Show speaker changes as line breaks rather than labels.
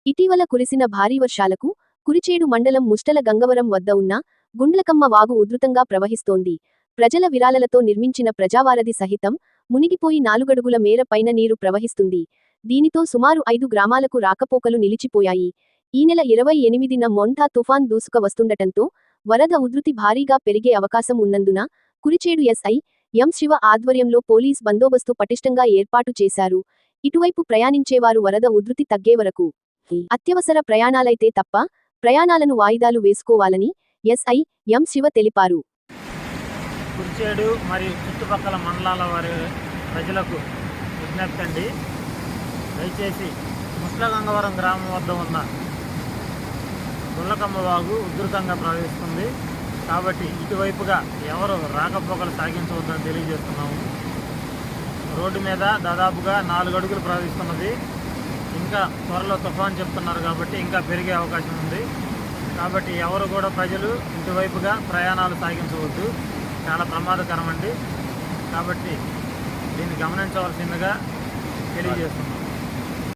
ఇటీవల కురిసిన భారీ వర్షాలకు కురిచేడు మండలం ముష్టల గంగవరం వద్ద ఉన్న గుండ్లకమ్మ వాగు ఉధృతంగా ప్రవహిస్తోంది. ప్రజల విరాళలతో నిర్మించిన ప్రజావారధి సహితం మునిగిపోయి 4 అడుగుల మేర పైన నీరు ప్రవహిస్తుంది. దీనితో సుమారు 5 గ్రామాలకు రాకపోకలు నిలిచిపోయాయి. ఈ నెల 28న మొంఠా తుఫాన్ దూసుక వస్తుండటంతో వరద ఉధృతి భారీగా పెరిగే అవకాశం ఉన్నందున కురిచేడు ఎస్ఐ ఎం శివ ఆధ్వర్యంలో పోలీస్ బందోబస్తు పటిష్టంగా ఏర్పాటు చేశారు. ఇటువైపు ప్రయాణించేవారు వరద ఉధృతి తగ్గే వరకు అత్యవసర ప్రయాణాలైతే తప్ప ప్రయాణాలను వాయిదాలు వేసుకోవాలని ఎస్ఐ ఎం శివ తెలిపారు.
కురిచేడు మరియు చుట్టుపక్కల మండలాల వారి ప్రజలకు విజ్ఞప్తి అండి. దయచేసి ముస్లగంగవరం గ్రామం వద్ద ఉన్న గుండ్లకమ్మ వాగు ఉధృతంగా ప్రవహిస్తుంది కాబట్టి ఇటువైపుగా ఎవరు రాకపోకలు సాగించవద్దని తెలియజేస్తున్నాము. రోడ్డు మీద దాదాపుగా 4 అడుగులు ప్రవహిస్తున్నది. ఇంకా త్వరలో తుఫాన్ చెప్తున్నారు కాబట్టి ఇంకా పెరిగే అవకాశం ఉంది. కాబట్టి ఎవరు కూడా ప్రజలు ఇటువైపుగా ప్రయాణాలు సాగించవద్దు, చాలా ప్రమాదకరం అండి. కాబట్టి దీన్ని గమనించవలసిందిగా తెలియజేస్తున్నాం.